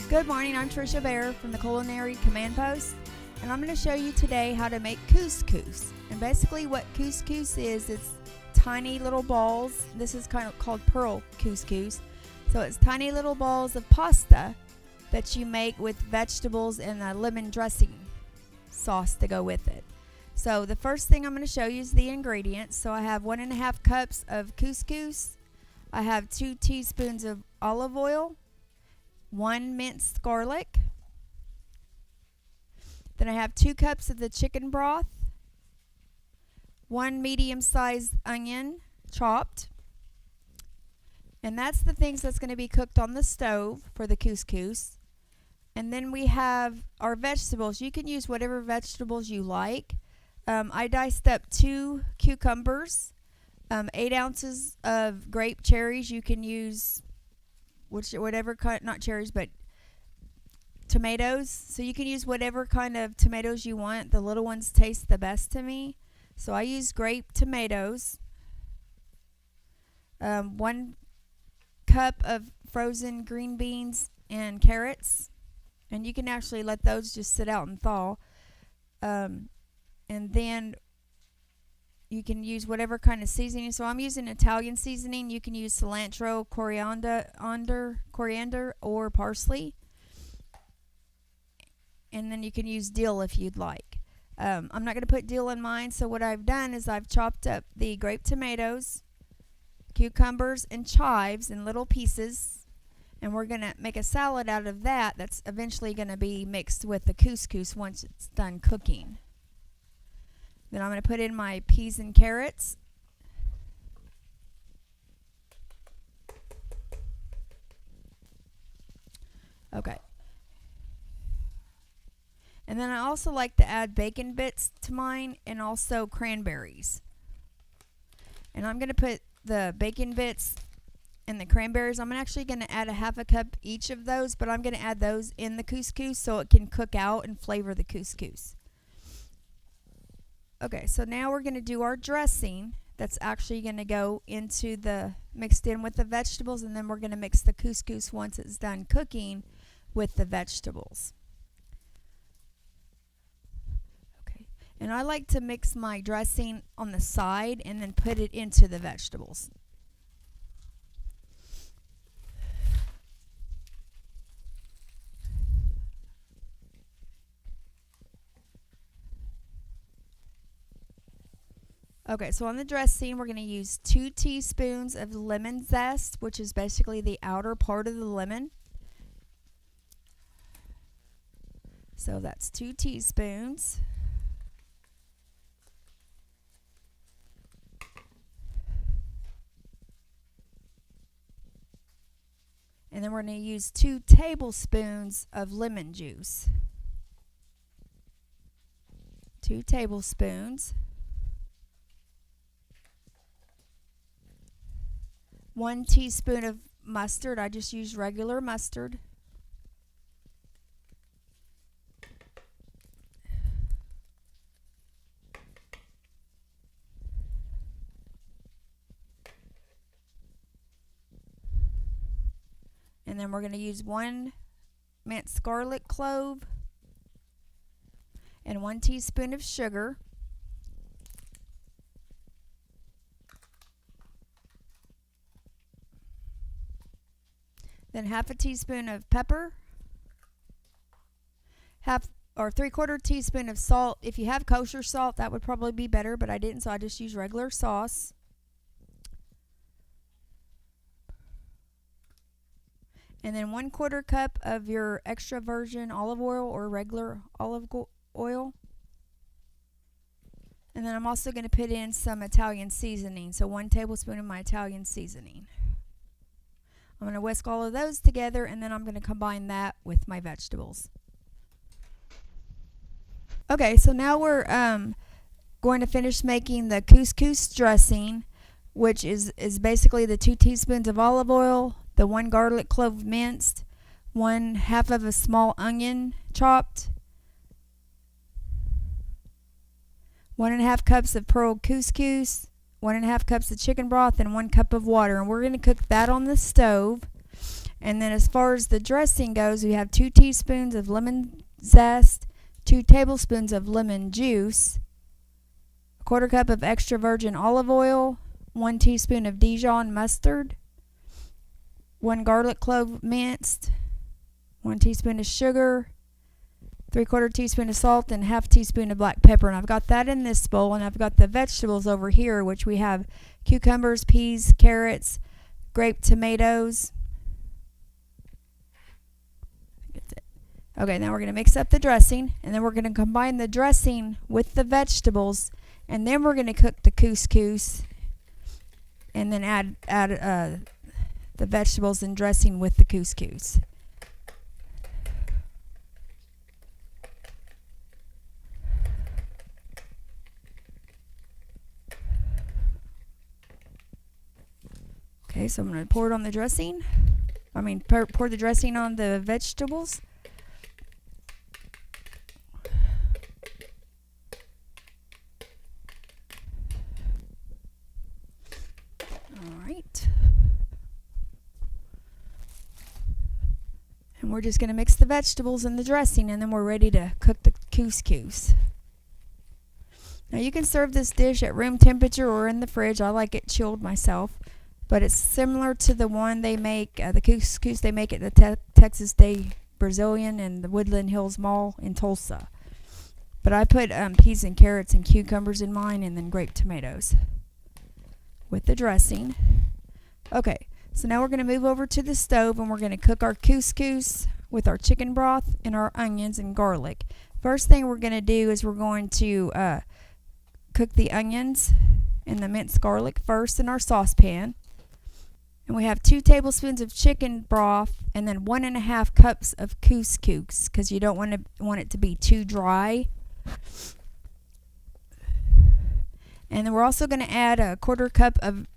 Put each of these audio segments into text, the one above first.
Good morning, I'm Tricia Bear from the Culinary Command Post, and I'm going to show you today how to make couscous. And basically what couscous is, it's tiny little balls. This is kind of called pearl couscous. So it's tiny little balls of pasta that you make with vegetables and a lemon dressing sauce to go with it. So the first thing I'm going to show you is the ingredients. So I have 1.5 cups of couscous. I have 2 teaspoons of olive oil, 1 minced garlic. Then I have 2 cups of the chicken broth, 1 medium-sized onion chopped. And that's the things that's going to be cooked on the stove for the couscous. And then we have our vegetables. You can use whatever vegetables you like. I diced up 2 cucumbers, 8 ounces of grape cherries. You can use whatever kind, not cherries, but tomatoes. So you can use whatever kind of tomatoes you want. The little ones taste the best to me. So I use grape tomatoes. 1 cup of frozen green beans and carrots. And you can actually let those just sit out and thaw. And then you can use whatever kind of seasoning. So I'm using Italian seasoning. You can use cilantro, coriander, or parsley. And then you can use dill if you'd like. I'm not going to put dill in mine. So what I've done is I've chopped up the grape tomatoes, cucumbers, and chives in little pieces. And we're going to make a salad out of that that's eventually going to be mixed with the couscous once it's done cooking. Then I'm going to put in my peas and carrots. Okay. And then I also like to add bacon bits to mine and also cranberries. And I'm going to put the bacon bits and the cranberries. I'm actually going to add 1/2 cup each of those, but I'm going to add those in the couscous so it can cook out and flavor the couscous. Okay, so now we're going to do our dressing that's actually going to go into mixed in with the vegetables, and then we're going to mix the couscous once it's done cooking with the vegetables. Okay, and I like to mix my dressing on the side and then put it into the vegetables. Okay, so on the dressing, we're going to use 2 teaspoons of lemon zest, which is basically the outer part of the lemon. So that's 2 teaspoons. And then we're going to use 2 tablespoons of lemon juice. 2 tablespoons. 1 teaspoon of mustard. I just use regular mustard. And then we're going to use 1 minced garlic clove and 1 teaspoon of sugar. Then 1/2 teaspoon of pepper, 3/4 teaspoon of salt. If you have kosher salt, that would probably be better, but I didn't, so I just use regular sauce. And then 1/4 cup of your extra virgin olive oil or regular olive oil. And then I'm also going to put in some Italian seasoning, so 1 tablespoon of my Italian seasoning. I'm going to whisk all of those together, and then I'm going to combine that with my vegetables. Okay, so now we're going to finish making the couscous dressing, which is basically the 2 teaspoons of olive oil, the 1 garlic clove minced, 1/2 of a small onion chopped, 1.5 cups of pearl couscous, 1.5 cups of chicken broth, and 1 cup of water. And we're going to cook that on the stove. And then as far as the dressing goes, we have 2 teaspoons of lemon zest, 2 tablespoons of lemon juice, a 1/4 cup of extra virgin olive oil, 1 teaspoon of Dijon mustard, 1 garlic clove minced, 1 teaspoon of sugar, 3/4 teaspoon of salt, and 1/2 teaspoon of black pepper. And I've got that in this bowl, and I've got the vegetables over here, which we have cucumbers, peas, carrots, grape tomatoes. Okay, now we're going to mix up the dressing, and then we're going to combine the dressing with the vegetables, and then we're going to cook the couscous, and then add the vegetables and dressing with the couscous. Okay, so I'm going to pour it on the dressing. Pour the dressing on the vegetables. And we're just going to mix the vegetables and the dressing, and then we're ready to cook the couscous. Now you can serve this dish at room temperature or in the fridge. I like it chilled myself, but it's similar to the one they make, the couscous they make at the Texas Day Brazilian and the Woodland Hills Mall in Tulsa. But I put peas and carrots and cucumbers in mine, and then grape tomatoes with the dressing. Okay. So now we're going to move over to the stove, and we're going to cook our couscous with our chicken broth and our onions and garlic. First thing we're going to do is we're going to cook the onions and the minced garlic first in our saucepan. And we have 2 tablespoons of chicken broth and then 1.5 cups of couscous, because you don't want it to be too dry. And then we're also going to add a 1/4 cup of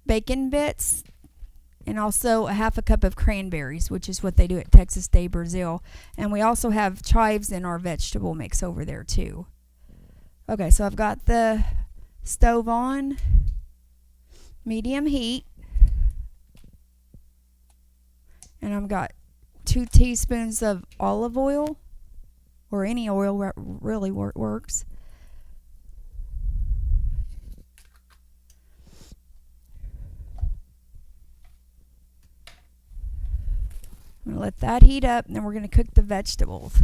bacon bits, and also a 1/2 cup of cranberries, which is what they do at Texas Day Brazil. And we also have chives in our vegetable mix over there too. Okay, so I've got the stove on medium heat, and I've got 2 teaspoons of olive oil, or any oil really works. I'm going to let that heat up, and then we're going to cook the vegetables.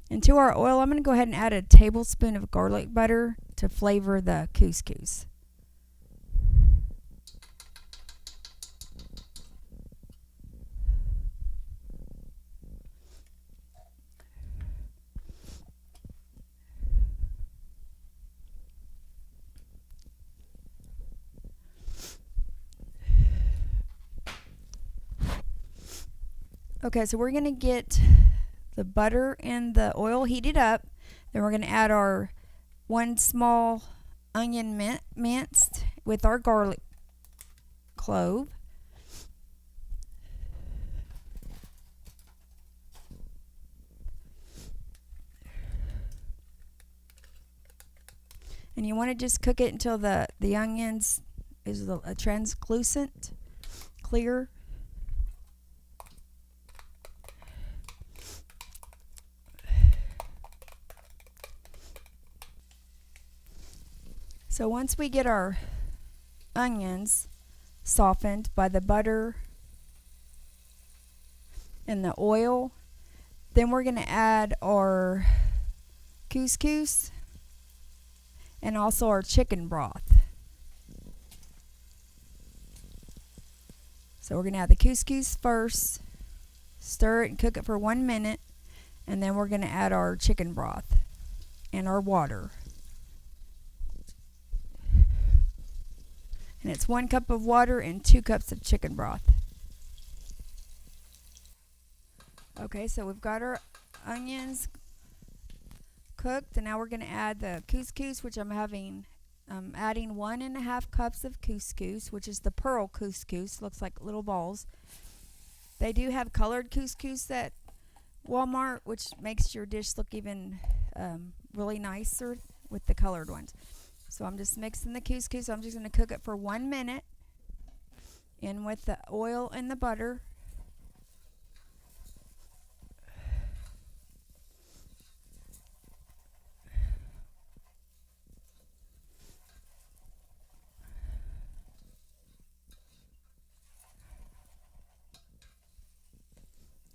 And to our oil, I'm going to go ahead and add a tablespoon of garlic butter to flavor the couscous. Okay, so we're going to get the butter and the oil heated up. Then we're going to add our 1 small onion minced with our garlic clove. And you want to just cook it until the onions is a translucent, clear. So once we get our onions softened by the butter and the oil, then we're going to add our couscous and also our chicken broth. So we're going to add the couscous first, stir it and cook it for 1 minute, and then we're going to add our chicken broth and our water. And it's 1 cup of water and 2 cups of chicken broth. Okay, so we've got our onions cooked, and now we're going to add the couscous, which I'm adding 1.5 cups of couscous, which is the pearl couscous, looks like little balls. They do have colored couscous at Walmart, which makes your dish look even really nicer with the colored ones. So I'm just mixing the couscous. I'm just going to cook it for 1 minute in with the oil and the butter.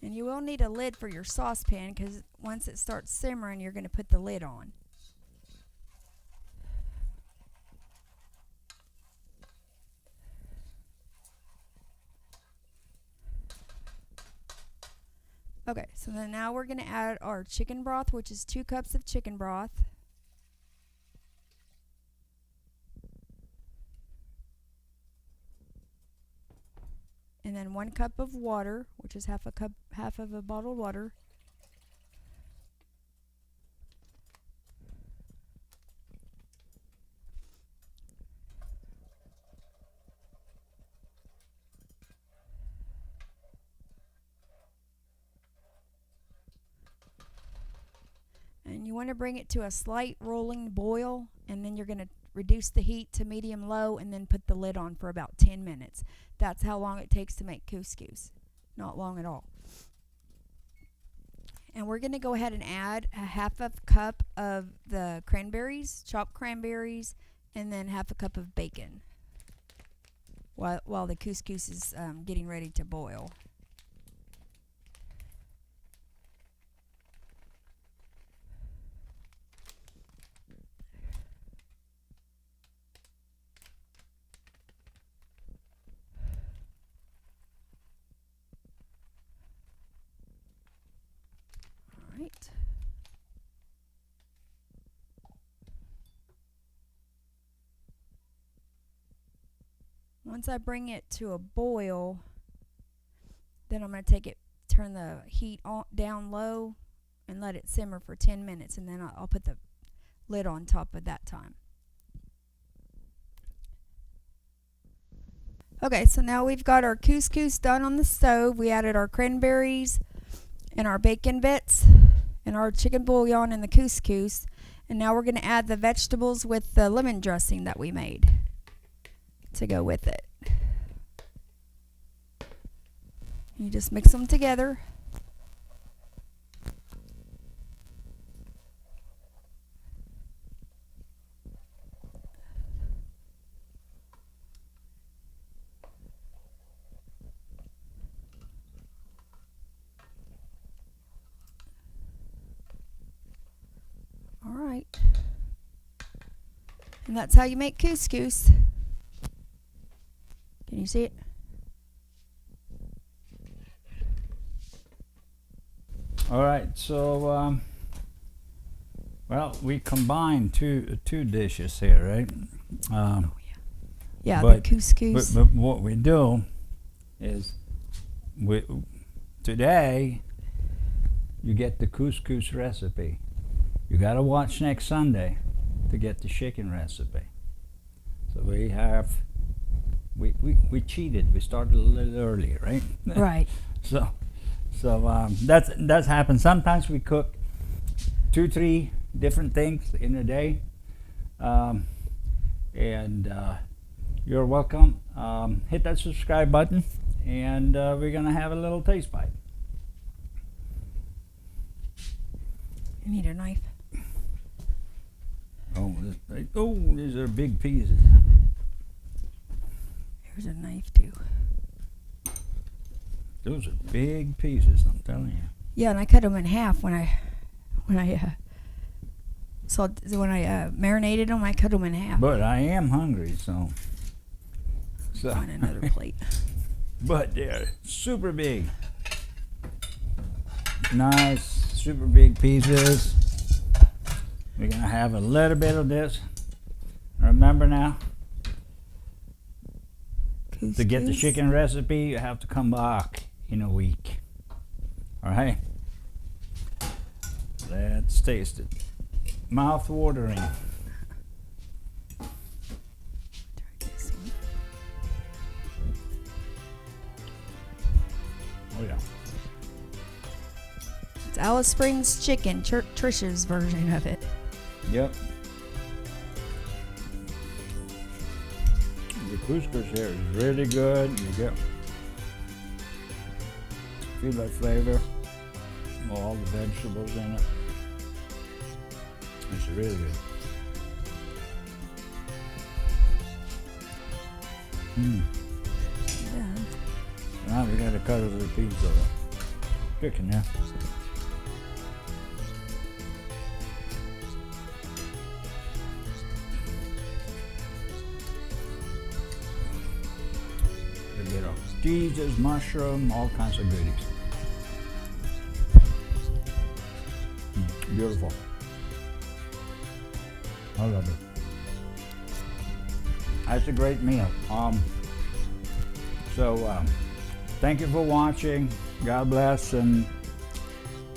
And you will need a lid for your saucepan because once it starts simmering, you're going to put the lid on. Okay, so then now we're going to add our chicken broth, which is 2 cups of chicken broth. And then 1 cup of water, which is half of a bottled water. And you want to bring it to a slight rolling boil, and then you're going to reduce the heat to medium low and then put the lid on for about 10 minutes. That's how long it takes to make couscous. Not long at all. And we're going to go ahead and add a half a cup of the cranberries, chopped cranberries, and then half a cup of bacon while the couscous is getting ready to boil. Right. Once I bring it to a boil, then I'm going to turn the heat down low and let it simmer for 10 minutes, and then I'll put the lid on top at that time. Okay, so now we've got our couscous done on the stove. We added our cranberries and our bacon bits and our chicken bouillon and the couscous. And now we're going to add the vegetables with the lemon dressing that we made to go with it. You just mix them together. All right. And that's how you make couscous. Can you see it? All right, so well, we combined two dishes here, right? Yeah, the couscous. But what we do is today you get the couscous recipe. You got to watch next Sunday to get the chicken recipe. So we cheated. We started a little earlier, right? Right. So that's happened. Sometimes we cook 2-3 different things in a day, and you're welcome. Hit that subscribe button, and we're gonna have a little taste bite. You need a knife. These are big pieces. There's a knife too. Those are big pieces, I'm telling you. Yeah, and I cut them in half when I marinated them. I cut them in half. But I am hungry, so Find another plate. But they're super big. Nice, super big pieces. We're gonna have a little bit of this. Remember now, Couscous. to get the chicken recipe, you have to come back in a week. All right? Let's taste it. Mouth watering. Try this one. Oh It's Alice Springs chicken, Tricia's version of it. Yep. The couscous here is really good. You get feel that flavor, all the vegetables in it. It's really good. Yeah. Now we got to cut a little piece of the chicken there. A bit of cheeses, mushroom, all kinds of goodies. Beautiful. I love it. That's a great meal. Thank you for watching. God bless, and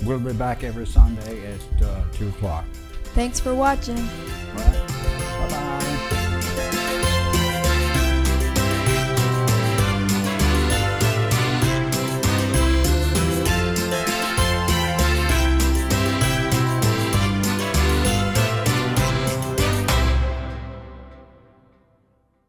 we'll be back every Sunday at 2 o'clock. Thanks for watching.